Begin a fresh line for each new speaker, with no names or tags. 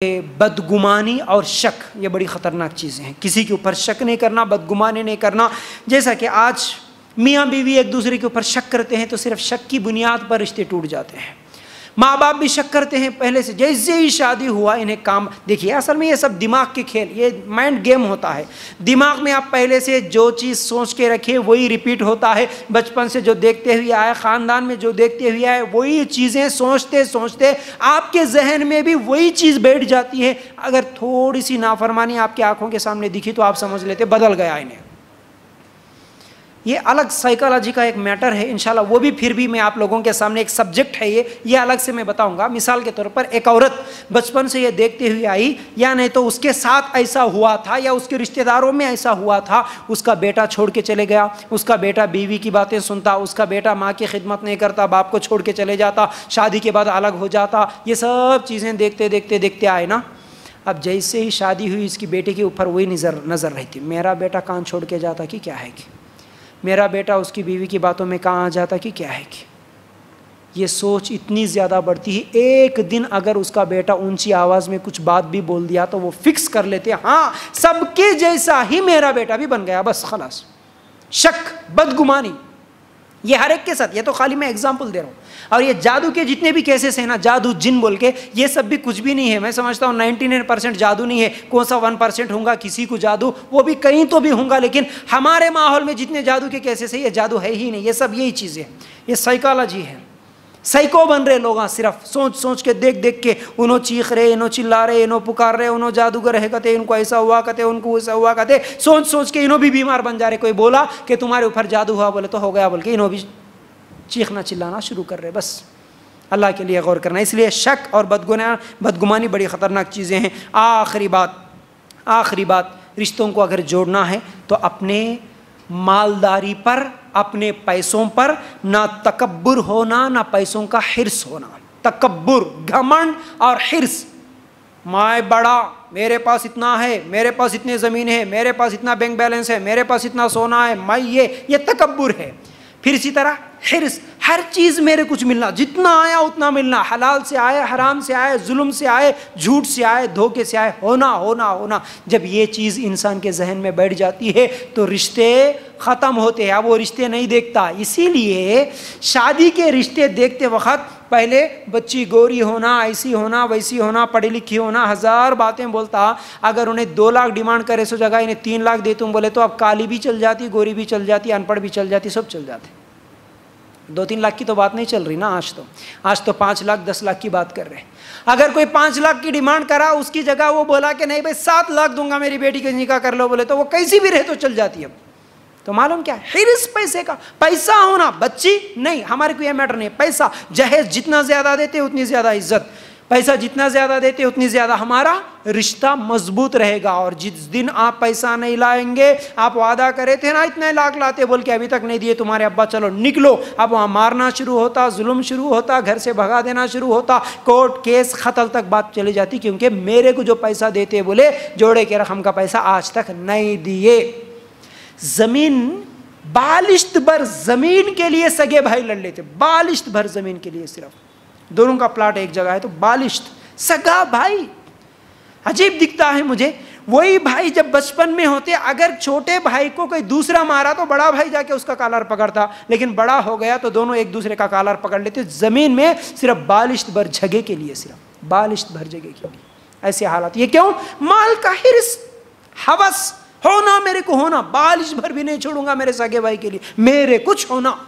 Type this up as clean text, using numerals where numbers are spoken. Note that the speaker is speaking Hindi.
बदगुमानी और शक, ये बड़ी ख़तरनाक चीज़ें हैं। किसी के ऊपर शक नहीं करना, बदगुमानी नहीं करना। जैसा कि आज मियाँ बीवी एक दूसरे के ऊपर शक करते हैं तो सिर्फ शक की बुनियाद पर रिश्ते टूट जाते हैं। माँ बाप भी शक करते हैं पहले से, जैसे ही शादी हुआ इन्हें काम, देखिए असल में ये सब दिमाग के खेल, ये माइंड गेम होता है। दिमाग में आप पहले से जो चीज़ सोच के रखे वही रिपीट होता है। बचपन से जो देखते हुए आए, ख़ानदान में जो देखते हुए आए, वही चीज़ें सोचते सोचते आपके जहन में भी वही चीज़ बैठ जाती है। अगर थोड़ी सी नाफरमानी आपकी आंखों के सामने दिखी तो आप समझ लेते बदल गया इन्हें। ये अलग साइकोलॉजी का एक मैटर है, इंशाल्लाह वो भी फिर भी मैं आप लोगों के सामने एक सब्जेक्ट है ये अलग से मैं बताऊंगा। मिसाल के तौर पर एक औरत बचपन से ये देखते हुए आई, या नहीं तो उसके साथ ऐसा हुआ था या उसके रिश्तेदारों में ऐसा हुआ था, उसका बेटा छोड़ के चले गया, उसका बेटा बीवी की बातें सुनता, उसका बेटा माँ की खिदमत नहीं करता, बाप को छोड़ के चले जाता, शादी के बाद अलग हो जाता, ये सब चीज़ें देखते देखते देखते आए ना। अब जैसे ही शादी हुई इसकी बेटे के ऊपर वही नज़र रहती, मेरा बेटा कान छोड़ के जाता कि क्या है कि, मेरा बेटा उसकी बीवी की बातों में कहाँ आ जाता कि क्या है कि। ये सोच इतनी ज़्यादा बढ़ती है, एक दिन अगर उसका बेटा ऊंची आवाज़ में कुछ बात भी बोल दिया तो वो फिक्स कर लेते हैं, हाँ सबके जैसा ही मेरा बेटा भी बन गया, बस खलास। शक, बदगुमानी, ये हर एक के साथ, ये तो खाली मैं एग्जाम्पल दे रहा हूँ। और ये जादू के जितने भी केसेस हैं ना, जादू जिन बोल के, ये सब भी कुछ भी नहीं है। मैं समझता हूँ 99% जादू नहीं है, कौन सा 1% होगा किसी को जादू, वो भी कहीं तो भी होगा। लेकिन हमारे माहौल में जितने जादू के केसेस है, ये जादू है ही नहीं, ये सब यही चीज़ें हैं, ये साइकोलॉजी है। साइको बन रहे लोग सिर्फ सोच सोच के, देख देख के, उन्हों चीख रहे, इन्हों चिल्ला रहे, इन्हों पुकार रहे, उन्हों जादूगर है कहते, इनको ऐसा हुआ कहते, उनको ऐसा हुआ कहते, सोच सोच के इन्हों भी बीमार बन जा रहे। कोई बोला कि तुम्हारे ऊपर जादू हुआ, बोले तो हो गया बोल के इन्हों भी चीखना चिल्लाना शुरू कर रहे। बस अल्लाह के लिए गौर करना। इसलिए शक और बदगुमानी बड़ी ख़तरनाक चीज़ें हैं। आखिरी बात, रिश्तों को अगर जोड़ना है तो अपने मालदारी पर, अपने पैसों पर ना तकब्बुर होना, ना पैसों का हिर्स होना। तकब्बुर, घमंड और हिर्स, मैं बड़ा, मेरे पास इतना है, मेरे पास इतनी ज़मीन है, मेरे पास इतना बैंक बैलेंस है, मेरे पास इतना सोना है, मैं ये तकब्बुर है। फिर इसी तरह हिर्स, हर चीज़ मेरे कुछ मिलना, जितना आया उतना मिलना, हलाल से आए, हराम से आए, जुल्म से आए, झूठ से आए, धोखे से आए, होना होना होना। जब ये चीज़ इंसान के जहन में बैठ जाती है तो रिश्ते ख़त्म होते हैं। अब वो रिश्ते नहीं देखता। इसीलिए शादी के रिश्ते देखते वक्त पहले बच्ची गोरी होना, ऐसी होना, वैसी होना, पढ़ी लिखी होना, 1000 बातें बोलता। अगर उन्हें 2 लाख डिमांड करे सो जगह इन्हें 3 लाख दे तुम बोले तो अब काली भी चल जाती, गोरी भी चल जाती, अनपढ़ भी चल जाती, सब चल जाते। 2-3 लाख की तो बात नहीं चल रही ना आज तो 5 लाख 10 लाख की बात कर रहे हैं। अगर कोई 5 लाख की डिमांड करा, उसकी जगह वो बोला कि नहीं भाई 7 लाख दूंगा, मेरी बेटी का निकाह कर लो, बोले तो वो कैसी भी रहे तो चल जाती है। तो मालूम क्या, हिर्स पैसे का, पैसा होना, बच्ची नहीं, हमारे को ये मैटर नहीं। पैसा, जहेज जितना ज़्यादा देते उतनी ज़्यादा इज्जत, पैसा जितना ज़्यादा देते उतनी ज़्यादा हमारा रिश्ता मजबूत रहेगा। और जिस दिन आप पैसा नहीं लाएंगे, आप वादा करे थे ना इतने लाख लाते बोल के, अभी तक नहीं दिए तुम्हारे अब्बा, चलो निकलो, अब वहाँ मारना शुरू होता, जुल्म शुरू होता, घर से भगा देना शुरू होता, कोर्ट केस कत्ल तक बात चली जाती। क्योंकि मेरे को जो पैसा देते बोले जोड़े के रकम का पैसा आज तक नहीं दिए। ज़मीन, बालिश्त भर ज़मीन के लिए सगे भाई लड़ लेते, बालिश्त भर ज़मीन के लिए, सिर्फ दोनों का प्लाट एक जगह है तो बालिश्त, सगा भाई। अजीब दिखता है मुझे, वही भाई जब बचपन में होते, अगर छोटे भाई को कोई दूसरा मारा तो बड़ा भाई जाके उसका कॉलर पकड़ता, लेकिन बड़ा हो गया तो दोनों एक दूसरे का कॉलर पकड़ लेते। ज़मीन में सिर्फ बालिश्त भर जगह के लिए, सिर्फ बालिश्त भर जगह के लिए ऐसे हालात। ये क्यों? माल का हिर्स, हवस, होना मेरे को होना, बालिश भर भी नहीं छोड़ूंगा मेरे सगे भाई के लिए, मेरे कुछ होना।